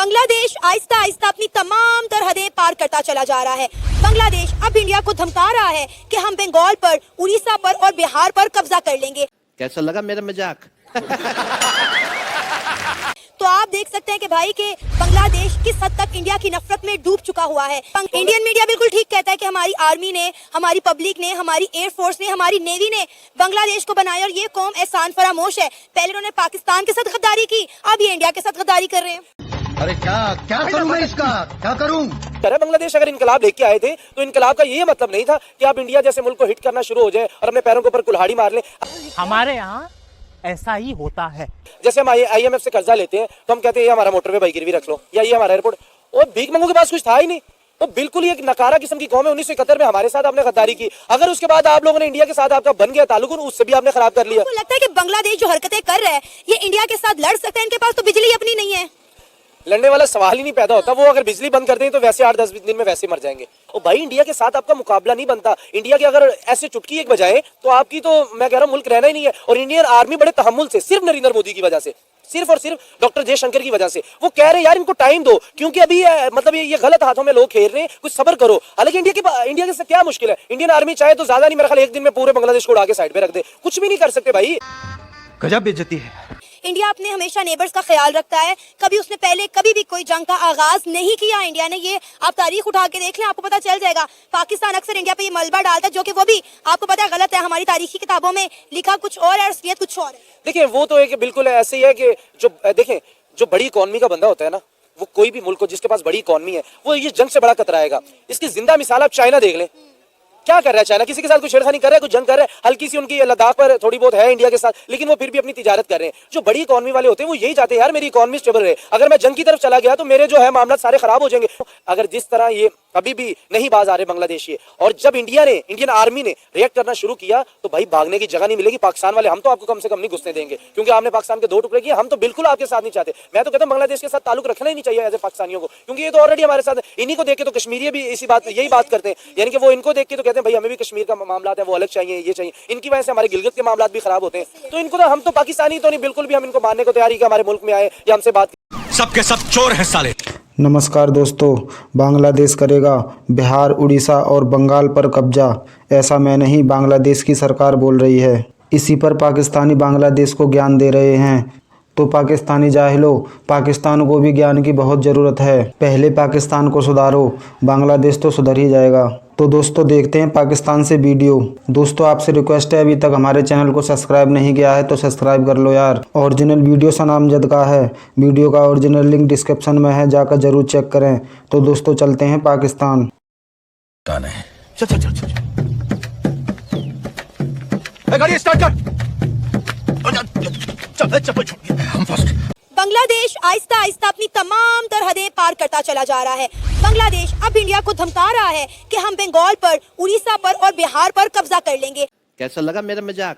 बांग्लादेश आहिस्ता आहिस्ता अपनी तमाम सरहदें पार करता चला जा रहा है। बांग्लादेश अब इंडिया को धमका रहा है कि हम बंगाल पर, उड़ीसा पर और बिहार पर कब्जा कर लेंगे। कैसा लगा मेरा मजाक? तो आप देख सकते हैं कि भाई के बांग्लादेश किस हद तक इंडिया की नफरत में डूब चुका हुआ है। इंडियन मीडिया बिल्कुल ठीक कहता है कि हमारी आर्मी ने, हमारी पब्लिक ने, हमारी एयरफोर्स ने, हमारी नेवी ने बांग्लादेश को बनाया और ये कौम एहसान फरामोश है। पहले उन्होंने पाकिस्तान के साथ गद्दारी की, अब ये इंडिया के साथ गद्दारी कर रहे हैं। अरे क्या करूं मैं इसका, क्या करूं? बांग्लादेश अगर इनकलाब लेके आए थे तो इनकलाब का ये मतलब नहीं था कि आप इंडिया जैसे मुल्क को हिट करना शुरू हो जाए और अपने पैरों के ऊपर कुल्हाड़ी मार लें। हमारे यहाँ ऐसा ही होता है। जैसे हम IMF से कर्जा लेते हैं तो हम कहते हैं ये हमारा मोटरवे भाई गिरवी रख लो या ये हमारा एयरपोर्ट। और भीख मंगों के पास कुछ था ही नहीं। वो बिल्कुल ही एक नकारा किस्म की कौम है। 1971 में हमारे साथ आपने गद्दारी की, अगर उसके बाद आप लोगों ने इंडिया के साथ आपका बन गया ताल्लुक, उससे भी आपने खराब कर लिया। आपको लगता है कि बांग्लादेश जो हरकतें कर रहा है ये इंडिया के साथ लड़ सकता है? इनके पास तो बिजली अपनी नहीं है। लड़ने वाला सवाल ही नहीं पैदा होता। वो अगर बिजली बंद कर दें तो वैसे 8-10 दिन में वैसे मर जाएंगे। और भाई इंडिया के साथ आपका मुकाबला नहीं बनता। इंडिया के अगर ऐसे चुटकी एक बजाए तो आपकी तो मैं कह रहा हूँ मुल्क रहना ही नहीं है। और इंडियन आर्मी बड़े तहम्मुल से, सिर्फ नरेंद्र मोदी की वजह से, सिर्फ और सिर्फ डॉक्टर जयशंकर की वजह से, वो कह रहे हैं यार इनको टाइम दो क्योंकि अभी मतलब ये गलत हाथों में लोग खेल रहे हैं, कुछ सब्र करो। हालांकि इंडिया के क्या मुश्किल है? इंडियन आर्मी चाहे तो ज्यादा नहीं, मेरा ख्याल एक दिन में पूरे बांग्लादेश को उड़ा के साइड पे रख दे। कुछ भी नहीं कर सकते भाई। गजब बेइज्जती है। इंडिया अपने हमेशा नेबर्स का ख्याल रखता है। कभी उसने पहले कभी भी कोई जंग का आगाज नहीं किया इंडिया ने। ये आप तारीख उठा के देख लें, आपको पता चल जाएगा। पाकिस्तान अक्सर इंडिया पे ये मलबा डालता है जो कि वो भी आपको पता है गलत है। हमारी तारीखी किताबों में लिखा कुछ और है, असलियत कुछ और है। देखिए वो तो एक बिल्कुल ऐसे ही है कि जो देखें जो बड़ी इकॉनमी का बंदा होता है ना, वो कोई भी मुल्क हो जिसके पास बड़ी इकॉनमी है वो ये जंग से बड़ा कतराएगा। इसकी जिंदा मिसाल आप चाइना देख लें। क्या कर रहा है चाइना? किसी के साथ कोई छेड़खानी कर रहा है, कोई जंग कर रहा है? हल्की सी उनकी लद्दाख पर थोड़ी बहुत है इंडिया के साथ, लेकिन वो फिर भी अपनी तिजारत कर रहे हैं। जो बड़ी इकॉनमी वाले होते हैं वो यही चाहते हैं यार मेरी इकॉनमी स्टेबल रहे। अगर मैं जंग की तरफ चला गया तो मेरे जो है मामला सारे खराब हो जाएंगे। अगर जिस तरह ये अभी भी नहीं बाज आ रहे बांग्लादेशी, और जब इंडियन आर्मी ने रिएक्ट करना शुरू किया तो भाई भागने की जगह नहीं मिलेगी। पाकिस्तान वाले हम तो आपको कम से कम नहीं घुसने देंगे क्योंकि आपने पाकिस्तान के 2 टुकड़े किए। हम तो बिल्कुल आपके साथ नहीं चाहते। मैं तो कहता हूं बांग्लादेश के साथ ताल्लुक रखना ही नहीं चाहिए ऐसे पाकिस्तानियों को, क्योंकि ये तो ऑलरेडी हमारे साथ। इन्हीं को देख के तो कश्मीरी भी यही बात करते हैं, यानी कि वो इनको देख के तो कहते हैं भाई हमें भी कश्मीर का मामला है वो अलग चाहिए, ये चाहिए। इनकी वजह से हमारे गिलगित के मामला भी खराब होते हैं। तो इनको तो हम तो पाकिस्तानी तो नहीं, बिल्कुल भी हम इनको मानने को तैयार ही कि हमारे मुल्क में आए या हमसे बात। सबके सब चोर है साले। नमस्कार दोस्तों, बांग्लादेश करेगा बिहार, उड़ीसा और बंगाल पर कब्जा, ऐसा मैं नहीं बांग्लादेश की सरकार बोल रही है। इसी पर पाकिस्तानी बांग्लादेश को ज्ञान दे रहे हैं। तो पाकिस्तानी जाहिलों, पाकिस्तान को भी ज्ञान की बहुत ज़रूरत है। पहले पाकिस्तान को सुधारो, बांग्लादेश तो सुधर ही जाएगा। तो दोस्तों देखते हैं पाकिस्तान से वीडियो। दोस्तों आपसे रिक्वेस्ट है, अभी तक हमारे चैनल को सब्सक्राइब नहीं किया है तो सब्सक्राइब कर लो यार। ओरिजिनल वीडियो सनामजद का है। वीडियो का ओरिजिनल लिंक डिस्क्रिप्शन में है, जाकर जरूर चेक करें। तो दोस्तों चलते हैं पाकिस्तान। गाड़ी स्टार्ट कर। चल हम फर्स्ट। बांग्लादेश आहिस्ता आहिस्ता अपनी तमाम सरहदें पार करता चला जा रहा है। बांग्लादेश अब इंडिया को धमका रहा है कि हम बंगाल पर, उड़ीसा पर और बिहार पर कब्जा कर लेंगे। कैसा लगा मेरा मजाक?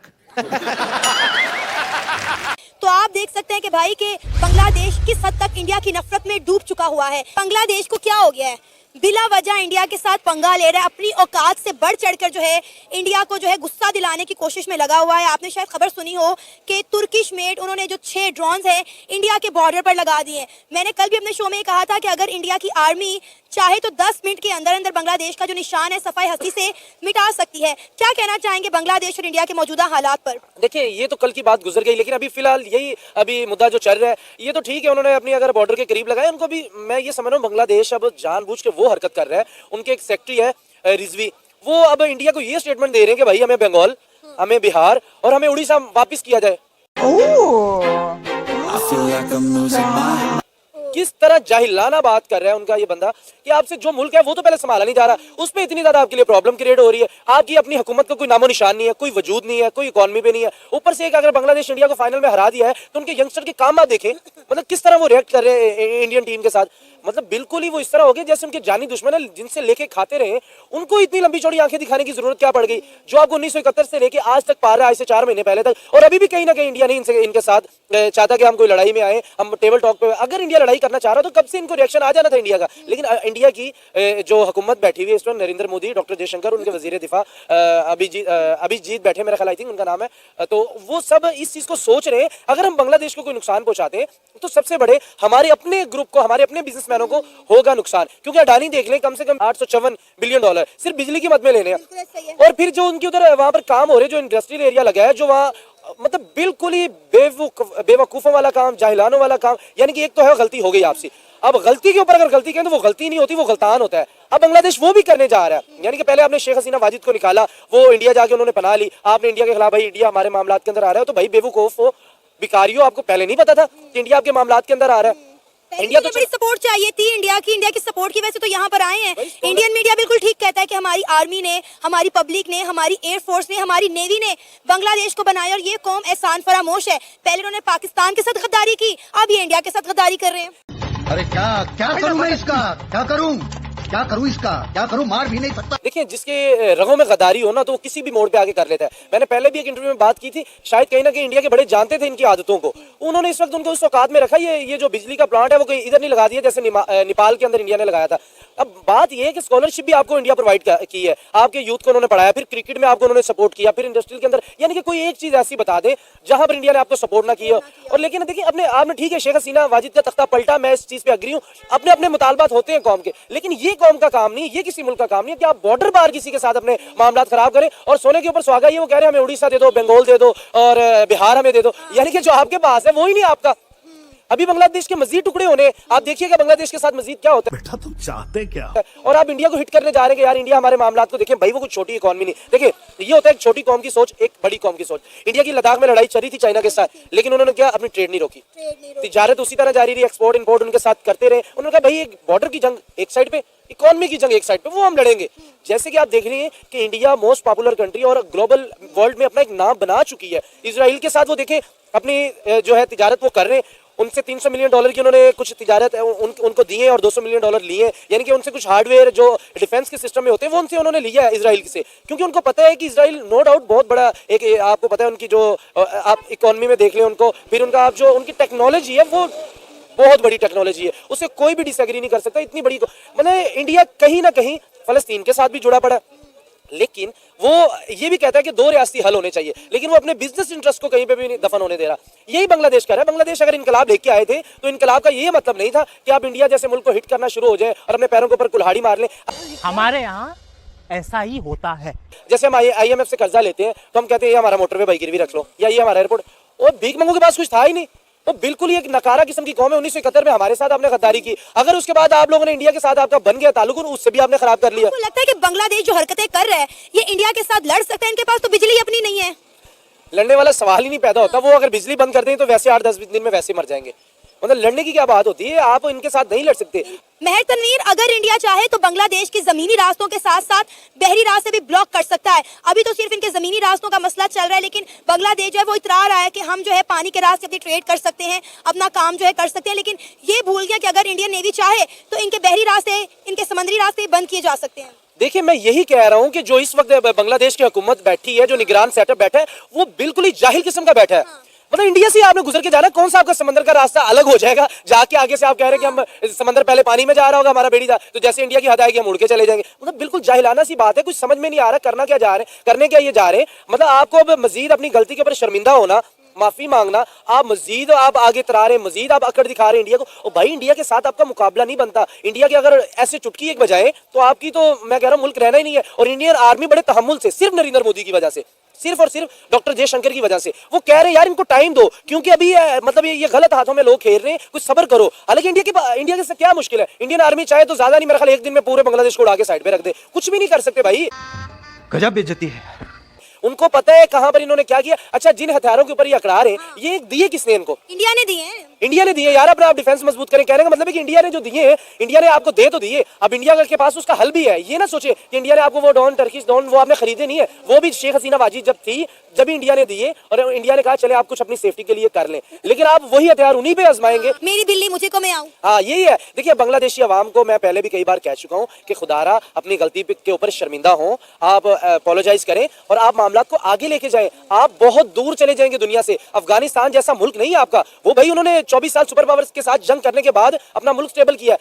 तो आप देख सकते हैं कि भाई के बांग्लादेश किस हद तक इंडिया की नफरत में डूब चुका हुआ है। बांग्लादेश को क्या हो गया है? बिला वजह इंडिया के साथ पंगा ले रहा है। अपनी औकात से बढ़ चढ़कर जो है इंडिया को जो है गुस्सा दिलाने की कोशिश में लगा हुआ है। आपने शायद खबर सुनी हो कि तुर्किश मेड उन्होंने जो 6 ड्रोन्स हैं इंडिया के बॉर्डर पर लगा दिए। मैंने कल भी अपने शो में कहा था कि अगर इंडिया की आर्मी चाहे तो 10 मिनट के अंदर अंदर बांग्लादेश का जो निशान है सफाई हस्ती से मिटा सकती है। क्या कहना चाहेंगे बांग्लादेश और इंडिया के मौजूदा हालात पर? देखिए ये तो कल की बात गुजर गई, लेकिन अभी फिलहाल यही अभी मुद्दा जो चल रहा है ये तो ठीक है। उन्होंने अपनी अगर बॉर्डर के करीब लगाया, उनको भी मैं ये समझ रहा हूँ बांग्लादेश अब जानबूझ के वो हरकत कर रहा है। उनके एक सेक्रेटरी है रिजवी, वो अब इंडिया को ये स्टेटमेंट दे रहे हैं कि भाई हमें बंगाल, हमें बिहार और हमें उड़ीसा वापस किया जाए। किस तरह जाहिलाना बात कर रहा है उनका ये बंदा कि आपसे जो मुल्क है वो तो पहले संभाला नहीं जा रहा, उस पर इतनी ज्यादा आपके लिए प्रॉब्लम क्रिएट हो रही है। आपकी अपनी हुकूमत का कोई नामो निशान नहीं है, कोई वजूद नहीं है, कोई इकॉनमी पे नहीं है। ऊपर से एक अगर बांग्लादेश इंडिया को फाइनल में हरा दिया है तो उनके यंगस्टर के काम आप देखें, मतलब किस तरह वो रिएक्ट कर रहे हैं इंडियन टीम के साथ। मतलब बिल्कुल ही वो इस तरह हो गए जैसे उनके जानी दुश्मन है जिनसे लेके खाते रहे। उनको इतनी लंबी चौड़ी आंखें दिखाने की जरूरत क्या पड़ गई, जो आपको 1971 से लेके आज तक पार रहा है, आज से 4 महीने पहले तक। और अभी भी कहीं ना कहीं इंडिया नहीं इनके साथ चाहता कि हम कोई लड़ाई में आए, हम टेबल टॉक पे। अगर इंडिया लड़ाई करना चाह रहा तो कब से इनको रिएक्शन आ जाना था इंडिया का। लेकिन इंडिया की जो हुकूमत बैठी हुई है इस वक्त, नरेंद्र मोदी, डॉक्टर जयशंकर, उनके वजीर दिफा अभिजीत बैठे, मेरा ख्याल आई थिंक उनका नाम है, तो वो सब इस चीज को सोच रहे हैं अगर हम बांग्लादेश को कोई नुकसान पहुंचाते हैं तो सबसे बड़े हमारे अपने ग्रुप को, हमारे अपने बिजनेसमैनों को होगा नुकसान। क्योंकि अडानी देख लें, कम से कम 854 बिलियन डॉलर सिर्फ बिजली की मद में लेने हैं। और फिर जो उनके उधर वहां पर काम हो रहे, जो इंडस्ट्रियल एरिया लगा है, जो वहाँ मतलब बिल्कुल ही बेवकूफों वाला काम, जाहिलानों वाला काम। यानी कि एक तो है गलती हो गई आपसे, अब गलती के ऊपर अगर गलती करें तो वो गलती नहीं होती, वो गलतान होता है। अब बांग्लादेश वो भी करने जा रहा है। यानी कि पहले आपने शेख हसीना वाजिद को निकाला, वो इंडिया जाके उन्होंने पनाह ली, आपने इंडिया के खिलाफ, भाई इंडिया हमारे मामलात के अंदर आ रहा है, तो भाई बेवकूफ हो, भिखारियों, आपको पहले नहीं पता था कि इंडिया आपके मामलात के अंदर आ रहा है। इंडिया तो बड़ी सपोर्ट चाहिए थी इंडिया की सपोर्ट की वजह से तो यहाँ पर आए हैं। इंडियन मीडिया बिल्कुल ठीक कहता है कि हमारी आर्मी ने, हमारी पब्लिक ने, हमारी एयरफोर्स ने, हमारी नेवी ने बांग्लादेश को बनाया और ये कौम एहसान फरामोश है। पहले उन्होंने पाकिस्तान के साथ गद्दारी की, अब ये इंडिया के साथ गद्दारी कर रहे हैं। अरे क्या क्या करूं मैं इसका, क्या करूं, क्या करूं इसका, क्या करूं, मार भी नहीं सकता। देखिए, जिसके रगों में गद्दारी हो ना, तो वो किसी भी मोड़ पे आके कर लेता है। मैंने पहले भी एक इंटरव्यू में बात की थी, शायद कहीं ना कहीं इंडिया के बड़े जानते थे इनकी आदतों को, उन्होंने इस वक्त उनको उस औकात में रखा। ये जो बिजली का प्लांट है वो कहीं इधर नहीं लगा दिया जैसे नेपाल के अंदर इंडिया ने लगाया था। अब बात ये है कि स्कॉलरशिप भी आपको इंडिया प्रोवाइड की है, आपके यूथ को उन्होंने पढ़ाया, फिर क्रिकेट में आपको उन्होंने सपोर्ट किया, फिर इंडस्ट्रियल के अंदर। यानी कि कोई एक चीज ऐसी बता दे जहां पर इंडिया ने आपको सपोर्ट ना किया। और लेकिन देखिए, अपने आपने ठीक है, शेख हसीना वाजिद का तख्ता पलटा, मैं इस चीज पे अग्री हूं, अपने अपने मुतालबात होते हैं कौम के, लेकिन ये कौम का काम नहीं, ये किसी मुल्क का काम नहीं है कि आप बॉर्डर पार किसी के साथ अपने मामलात खराब करें। और सोने के ऊपर सुहागा, ये वो कह रहे हैं हमें उड़ीसा दे दो, बंगाल दे दो और बिहार हमें दे दो। यानी कि जो आपके पास है वो ही नहीं आपका। अभी बांग्लादेश के मजीद टुकड़े होने, आप देखिएगा बांग्लादेश के साथ मजीद क्या होता है। बेटा तुम चाहते क्या? और आप इंडिया को हिट करने जा रहे हैं कि यार इंडिया हमारे मामलात को देखें। भाई वो कुछ छोटी इकॉनमी नहीं। देखिए, ये होता है एक छोटी कौम की सोच, एक बड़ी कौम की सोच। इंडिया की लद्दाख में लड़ाई चल रही थी चाइना के साथ, लेकिन उन्होंने क्या, अपनी ट्रेड नहीं रोकी, तिजारत उसी तरह जारी रही, एक्सपोर्ट इंपोर्ट उनके साथ करते रहे। उन्होंने कहा भाई एक बॉर्डर की जंग एक साइड पे, इकोनॉमी की जंग एक साइड पे, वो हम लड़ेंगे। जैसे कि आप देख रहे हैं कि इंडिया मोस्ट पॉपुलर कंट्री और ग्लोबल वर्ल्ड में अपना एक नाम बना चुकी है। इजराइल के साथ वो देखें अपनी जो है तिजारत वो कर रहे हैं, उनसे 300 मिलियन डॉलर की उन्होंने कुछ तिजारत उनको दिए और 200 मिलियन डॉलर लिए। यानी कि उनसे कुछ हार्डवेयर जो डिफेंस के सिस्टम में होते हैं वो उनसे उन्होंने लिया है इजराइल से, क्योंकि उनको पता है कि इजराइल नो डाउट बहुत बड़ा एक, आपको पता है उनकी जो आप इकोनॉमी में देख लें उनको, फिर उनका आप जो उनकी टेक्नोलॉजी है वो बहुत बड़ी टेक्नोलॉजी है, उससे कोई भी डिसएग्री नहीं कर सकता। इतनी बड़ी मतलब इंडिया कहीं ना कहीं फलस्तीन के साथ भी जुड़ा पड़ा, लेकिन वो ये भी कहता है कि 2 रियासती हल होने चाहिए, लेकिन वो अपने बिजनेस इंटरेस्ट को कहीं पे भी नहीं दफन होने दे रहा। यही बांग्लादेश कर रहा है। बांग्लादेश अगर इनकलाब लेके आए थे तो इनकलाब का ये मतलब नहीं था कि आप इंडिया जैसे मुल्क को हिट करना शुरू हो जाए और अपने पैरों के ऊपर कुल्हाड़ी मार लें। हमारे यहाँ ऐसा ही होता है। जैसे हम IMF से कर्जा लेते हैं तो हम कहते हैं ये हमारा मोटरवे भाई गिरवी रख लो, या ये हमारा एयरपोर्ट, और भीख मंगू के पास कुछ था ही नहीं। वो बिल्कुल ही एक नकारा किस्म की कौम है। 1971 में हमारे साथ आपने गद्दारी की, अगर उसके बाद आप लोगों ने इंडिया के साथ आपका बन गया ताल्लुक, उससे भी आपने खराब कर लिया। आपको लगता है कि बांग्लादेश जो हरकतें कर रहा है ये इंडिया के साथ लड़ सकता है? इनके पास तो बिजली अपनी नहीं है। लड़ने वाला सवाल ही नहीं पैदा होता। वो अगर बिजली बंद कर दें तो वैसे 8-10 दिन में वैसे मर जाएंगे। मतलब लड़ने की क्या बात होती है, आप इनके साथ नहीं लड़ सकते। महर तनवीर, अगर इंडिया चाहे तो बांग्लादेश की जमीनी रास्तों के साथ साथ बहरी रास्ते भी ब्लॉक कर सकता है। अभी तो सिर्फ इनके जमीनी रास्तों का मसला चल रहा है, लेकिन बांग्लादेश जो है वो इतरा रहा है कि हम जो है पानी के रास्ते अपनी ट्रेड कर सकते हैं, अपना काम जो है कर सकते हैं। लेकिन ये भूल गया कि अगर इंडियन नेवी चाहे तो इनके बहरी रास्ते, इनके समुद्री रास्ते बंद किए जा सकते हैं। देखिए, मैं यही कह रहा हूं कि जो इस वक्त बांग्लादेश की हुकूमत बैठी है, जो निगरान सेटअप बैठा है, वो बिल्कुल ही जाहिल किस्म का बैठा है। मतलब इंडिया से आपने गुजर के जाना, कौन सा आपका समंदर का रास्ता अलग हो जाएगा जाके आगे से आप कह रहे हैं कि हम समंदर पहले पानी में जा रहा होगा हमारा बेड़ी था, तो जैसे इंडिया की हद आएगी हम उड़ के चले जाएंगे। मतलब बिल्कुल जाहिलाना सी बात है, कुछ समझ में नहीं आ रहा करना क्या जा रहे हैं, करने क्या ये जा रहे हैं। मतलब आपको अब मजीद अपनी गलती के ऊपर शर्मिंदा होना, माफी मांगना, आप मजीद आप आगे तरा रहे हैं, मजीद आप अकड़ दिखा रहे हैं इंडिया को। और भाई इंडिया के साथ आपका मुकाबला नहीं बनता। इंडिया के अगर ऐसे चुटकी एक बजाए तो आपकी तो मैं कह रहा हूँ मुल्क रहना ही नहीं है। और इंडियन आर्मी बड़े तहम्मुल से, सिर्फ नरेंद्र मोदी की वजह से, सिर्फ और सिर्फ डॉक्टर जयशंकर की वजह से, वो कह रहे हैं यार इनको टाइम दो, क्योंकि अभी मतलब ये गलत हाथों में लोग खेल रहे हैं, कुछ सब्र करो। हालांकि इंडिया के क्या मुश्किल है, इंडियन आर्मी चाहे तो ज्यादा नहीं, मेरे ख्याल 1 दिन में पूरे बांग्लादेश को उड़ा के साइड पे रख दे, कुछ भी नहीं कर सकते भाई। गजब बेइज्जती है। उनको पता है कहां पर इन्होंने क्या किया। अच्छा, जिन हथियारों के ऊपर ये अकड़ा रहे हैं, ये दिए किसने इनको? इंडिया ने दिए हैं। इंडिया ने दिए यार। अपना आप डिफेंस मजबूत करें, कहने का मतलब है कि इंडिया ने जो दिए हैं, इंडिया ने आपको दे तो दिए, अब इंडिया के पास उसका हल भी है। ये ना सोचे कि इंडिया ने आपको वो डॉन, टर्किश डॉन वो आपने खरीदे नहीं है, वो भी शेख हसीना वाजिद जब थी जब इंडिया ने दिए और इंडिया ने कहा चले आप कुछ अपनी सेफ्टी के लिए कर लें, लेकिन आप वही हथियार उन्हीं पे आजमाएंगे। मेरी बिल्ली मुझे को मैं आऊं। हाँ, यही है। देखिए, बांग्लादेशी अवाम को मैं पहले भी कई बार कह चुका हूँ कि खुदारा अपनी गलती के ऊपर शर्मिंदा हो, आप अपोलोजाइज करें और आप मामला को आगे लेके जाएं। आप बहुत दूर चले जाएंगे दुनिया से। अफगानिस्तान जैसा मुल्क नहीं है आपका, वो भाई उन्होंने 24 साल सुपर पावर्स के साथ जंग करने के बाद अपना मुल्क स्टेबल किया।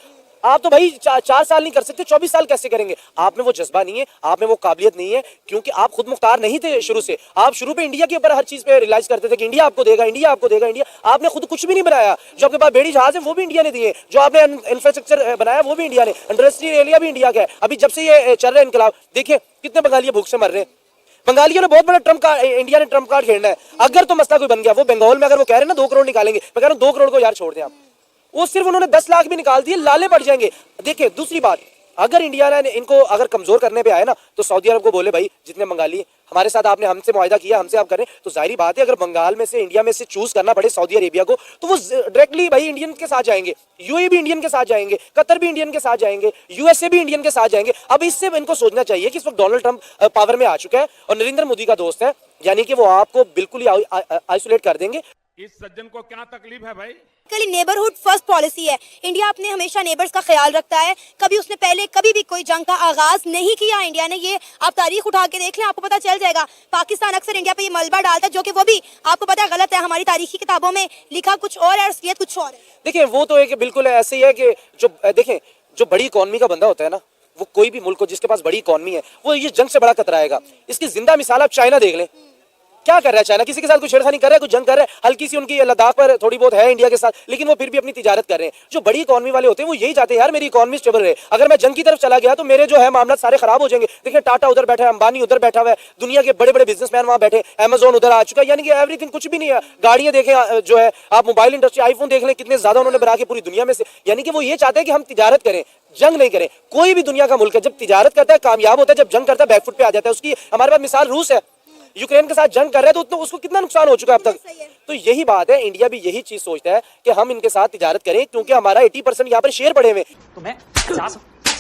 आप तो भाई 4 साल नहीं कर सकते, 24 साल कैसे करेंगे? आप में वो जज्बा नहीं है, आप में वो काबिलियत नहीं है, क्योंकि आप खुद मुख्तार नहीं थे शुरू से। आप शुरू पे इंडिया के ऊपर हर चीज पे रिलाइज करते थे कि इंडिया आपको देगा, इंडिया आपको देगा, इंडिया। आपने खुद कुछ भी नहीं बनाया। जो आपके पास बेड़ी जहाज है वो भी इंडिया ने दिए, जो आपने इंफ्रास्ट्रक्चर बनाया वो भी इंडिया ने, इंडस्ट्रियल एरिया भी इंडिया का है। अभी जब से ये चल रहा है इनकलाब, देखिए कितने बंगाली भूख से मर रहे हैं। बंगालियों ने बहुत बड़ा ट्रम्प कार्ड, इंडिया ने ट्रम्प कार्ड खेलना है। अगर तो मसला कोई बन गया, वो बंगाल में अगर वो कह रहे हैं ना 2 करोड़ निकालेंगे, मैं कह रहा हूं 2 करोड़ को यार छोड़ दें आप। वो सिर्फ उन्होंने 10 लाख भी निकाल दिए, लाले पड़ जाएंगे। देखिए दूसरी बात, अगर इंडिया ने इनको अगर कमजोर करने पे आए ना, तो सऊदी अरब को बोले भाई जितने बंगाली हमारे साथ आपने हमसे मुआहिदा किया, हमसे आप करें, तो जाहिर बात है अगर बंगाल में से इंडिया में से चूज करना पड़े सऊदी अरेबिया को, तो वो डायरेक्टली भाई इंडियन के साथ जाएंगे, यूएई भी इंडियन के साथ जाएंगे, कतर भी इंडियन के साथ जाएंगे, यूएसए भी इंडियन के साथ जाएंगे। अब इससे इनको सोचना चाहिए कि इस वक्त डोनाल्ड ट्रंप पावर में आ चुका है और नरेंद्र मोदी का दोस्त है, यानी कि वो आपको बिल्कुल ही आइसोलेट कर देंगे। इस सज्जन को क्या तकलीफ है भाई? नेबरहुड फर्स्ट पॉलिसी है। इंडिया अपने हमेशा नेबर्स का ख्याल रखता है। कभी उसने पहले कभी भी कोई जंग का आगाज नहीं किया इंडिया ने। ये आप तारीख उठा के देख लें, आपको पता चल जाएगा। पाकिस्तान अक्सर इंडिया पे ये मलबा डालता है, जो कि वो भी आपको पता है गलत है। हमारी तारीखी किताबों में लिखा कुछ और है और असलियत कुछ और है। देखिए वो तो एक बिल्कुल ऐसे ही है कि जो देखें जो बड़ी इकॉनमी का बंदा होता है ना, वो कोई भी मुल्क हो जिसके पास बड़ी इकॉनमी है, वो ये जंग से बड़ा कतराएगा। इसकी जिंदा मिसाल आप चाइना देख लें, क्या कर रहा है चाइना? किसी के साथ कोई छेड़खानी कर रहा है, कोई जंग कर रहा है, हल्की सी उनकी लद्दाख पर थोड़ी बहुत है इंडिया के साथ, लेकिन वो फिर भी अपनी तिजारत कर रहे हैं। जो बड़ी इकॉनमी वाले होते हैं वो यही चाहते हैं यार मेरी इकॉनमी स्टेबल रहे। अगर मैं जंग की तरफ चला गया तो मेरे जो है मामला सारे खराब हो जाएंगे। देखिए टाटा उधर बैठा है, अंबानी उधर बैठा हुआ है, दुनिया के बड़े बड़े बिजनेसमैन वहां बैठे, अमेजोन उधर आ चुका है, यानी कि एवरीथिंग कुछ भी नहीं है। गाड़ियां देखें जो है, आप मोबाइल इंडस्ट्री आईफोन देख लें, कितने ज्यादा उन्होंने बना के पूरी दुनिया में से, यानी कि वो ये चाहते हैं कि हम तिजारत करें, जंग नहीं करें। कोई भी दुनिया का मुल्क है जब तिजारत करता है कामयाब होता है, जब जंग करता है बैकफुट पे आ जाता है। उसकी हमारे पास मिसाल रूस है, यूक्रेन के साथ जंग कर रहा है तो उसको कितना नुकसान हो चुका है अब तक। तो यही बात है, इंडिया भी यही चीज सोचता है कि हम इनके साथ तिजारत करें, क्योंकि हमारा 80% यहाँ पर शेयर पड़े हुए। तो मैं 50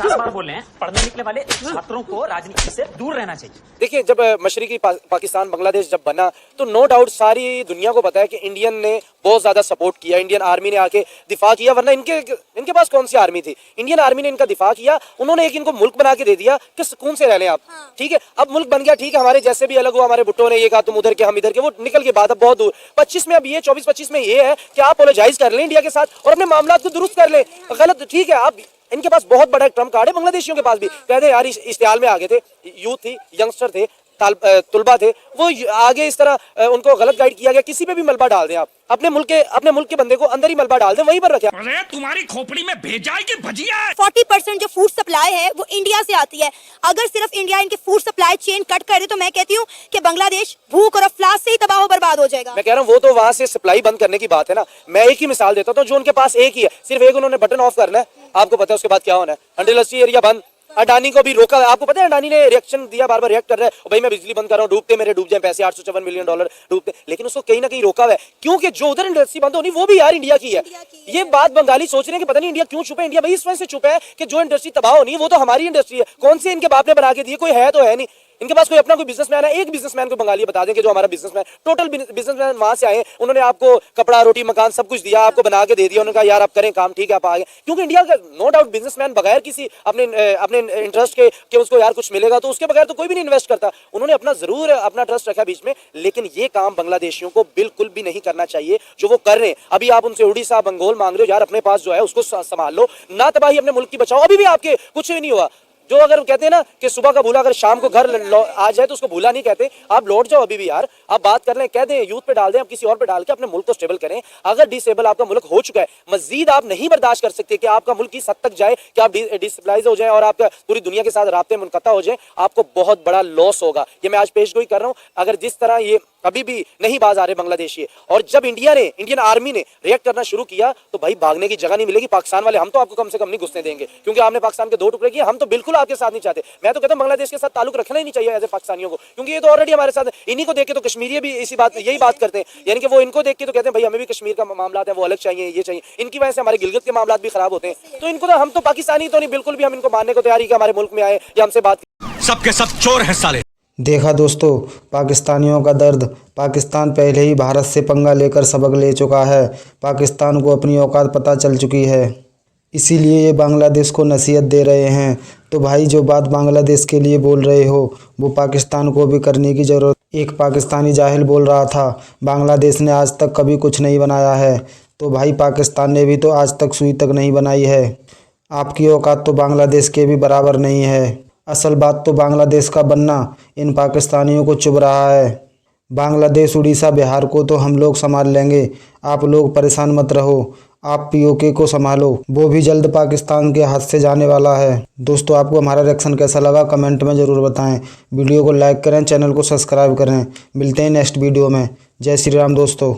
बार बोल रहे हैं, पढ़ने निकले वाले छात्रों को राजनीति से दूर रहना चाहिए। देखिए जब मशरकी पाकिस्तान बांग्लादेश जब बना, तो नो डाउट सारी दुनिया को पता है कि इंडियन ने बहुत ज्यादा सपोर्ट किया, इंडियन आर्मी ने आके दिफा किया, वरना इनके पास कौन सी आर्मी थी? इंडियन आर्मी ने इनका दिफा किया। उन्होंने एक इनको मुल्क बना के दे दिया कि सुकून से रह लें आप। ठीक है, अब मुल्क बन गया, ठीक है, हमारे जैसे भी अलग हुआ, हमारे भुट्टो ने ये कहा तुम उधर के हम इधर के, वो निकल के बात अब बहुत दूर। 25 में अब ये 24-25 में ये है कि आप अपोलोजाइज कर लें इंडिया के साथ और अपने मामला को दुरुस्त कर लें। गलत ठीक है, आप इनके पास बहुत बड़ा ट्रम्प कार्ड है, बांग्लादेशियों के पास भी। कहते हैं यार इश्तिहाल में आगे थे, यूथ थी, यंगस्टर थे, तुलबा थे, वो आगे इस तरह उनको गलत गाइड किया गया। किसी पे भी मलबा डाल दें आप, अपने मुल्क के बंदे को अंदर ही मलबा डाल दें, वहीं पर रखें। अरे तुम्हारी खोपड़ी में भेजा की भजिया है। 40% जो फूड सप्लाई है वो इंडिया से आती है। अगर सिर्फ इंडिया इनकी फूड सप्लाई चेन कट कर दे तो मैं कहती हूँ कि बांग्लादेश भूख और अफलास से ही तबाह बर्बाद हो जाएगा। मैं कह रहा हूँ वो तो वहां से सप्लाई बंद करने की बात है ना। मैं एक ही मिसाल देता हूँ, जो उनके पास एक ही है, सिर्फ एक उन्होंने बटन ऑफ करना है, आपको पता है उसके बाद क्या होना है। इंडस्ट्री एरिया बंद, अडानी को भी रोका, आपको पता है अडानी ने रिएक्शन दिया, बार बार रिएक्ट कर रहा है, भाई मैं बिजली बंद कर रहा हूँ, डूबते मेरे डूब जाए पैसे, $854 मिलियन डूबते, लेकिन उसको कहीं ना कहीं रोका हुआ है, क्योंकि जो उधर इंडस्ट्री बंद होनी वो भी यार इंडिया की है। ये बात बंगाली सोच रहे हैं कि पता नहीं इंडिया क्यों छुपा है। इंडिया भाई इस वजह से छुपा है कि जो इंडस्ट्री तबाह होनी है वो तो हमारी इंडस्ट्री है। कौन सी इनके बाप ने बना के दी? कोई है तो है नहीं इनके पास, कोई अपना कोई बिजनेसमैन है? एक बिजनेसमैन को बंगाली बता दें कि जो हमारा बिजनेसमैन, टोटल बिजनेसमैन वहां से आए, उन्होंने आपको कपड़ा रोटी मकान सब कुछ दिया, आपको बना के दे दिया, उन्होंने कहा यार आप करें काम, ठीक है आप आ गए। क्योंकि इंडिया का नो डाउट बिजनेसमैन बगैर किसी अपने इंटरेस्ट के कि उसको यार कुछ मिलेगा तो उसके बगैर तो कोई भी नहीं इन्वेस्ट करता। उन्होंने अपना जरूर अपना ट्रस्ट रखा बीच में, लेकिन ये काम बांग्लादेशियों को बिल्कुल भी नहीं करना चाहिए जो वो कर रहे हैं। अभी आप उनसे उड़ीसा बंगाल मांग रहे हो, यार अपने पास जो है उसको संभाल लो ना, तबाही अपने मुल्क की बचाओ। अभी भी आपके कुछ भी नहीं हुआ। जो अगर कहते हैं ना कि सुबह का भूला अगर शाम को घर आ जाए तो उसको भूला नहीं कहते। आप लौट जाओ अभी भी यार, आप बात कर लें, कह दें यूथ पे डाल दें, आप किसी और पे डाल के अपने मुल्क को स्टेबल करें। अगर डिसेबल आपका मुल्क हो चुका है, मजीद आप नहीं बर्दाश्त कर सकते कि आपका मुल्क इस हद तक जाए कि आप डिस्टेबलाइज हो जाए और आपका पूरी दुनिया के साथ राब्ते मुनक़ता हो जाए, आपको बहुत बड़ा लॉस होगा। ये मैं आज पेशगोई कर रहा हूँ। अगर जिस तरह ये अभी भी नहीं बाज आ रहे बांग्लादेशी, और जब इंडियन आर्मी ने रिएक्ट करना शुरू किया तो भाई भागने की जगह नहीं मिलेगी। पाकिस्तान वाले हम तो आपको कम से कम नहीं घुसने देंगे, क्योंकि आपने पाकिस्तान के 2 टुकड़े किए। हम तो बिल्कुल आपके साथ नहीं चाहते। मैं तो कहता हूं बांग्लादेश के साथ ताल्लुक रखना ही नहीं चाहिए ऐसे पाकिस्तानियों को, क्योंकि ये तो ऑलरेडी हमारे साथ। इन्हीं को देख के तो कश्मीरी भी यही बात करते हैं, यानी कि वो इनको देख के तो कहते हैं भाई हमें भी कश्मीर का मामला है वो अलग चाहिए, ये चाहिए। इनकी वजह से हमारे गिलगित के मामला भी खराब होते हैं। तो इनको तो हम तो पाकिस्तानी तो नहीं, बिल्कुल भी हम इनको मानने को तैयार ही कि हमारे मुल्क में आए या हमसे बात। सबके सब चोर हैं साले। देखा दोस्तों पाकिस्तानियों का दर्द। पाकिस्तान पहले ही भारत से पंगा लेकर सबक ले चुका है। पाकिस्तान को अपनी औकात पता चल चुकी है, इसीलिए ये बांग्लादेश को नसीहत दे रहे हैं। तो भाई जो बात बांग्लादेश के लिए बोल रहे हो वो पाकिस्तान को भी करने की ज़रूरत। एक पाकिस्तानी जाहिल बोल रहा था बांग्लादेश ने आज तक कभी कुछ नहीं बनाया है, तो भाई पाकिस्तान ने भी तो आज तक सुई तक नहीं बनाई है। आपकी औकात तो बांग्लादेश के भी बराबर नहीं है। असल बात तो बांग्लादेश का बनना इन पाकिस्तानियों को चुभ रहा है। बांग्लादेश, उड़ीसा, बिहार को तो हम लोग संभाल लेंगे, आप लोग परेशान मत रहो। आप पीओके को संभालो, वो भी जल्द पाकिस्तान के हाथ से जाने वाला है। दोस्तों, आपको हमारा रिएक्शन कैसा लगा कमेंट में ज़रूर बताएं। वीडियो को लाइक करें, चैनल को सब्सक्राइब करें। मिलते हैं नेक्स्ट वीडियो में। जय श्री राम दोस्तों।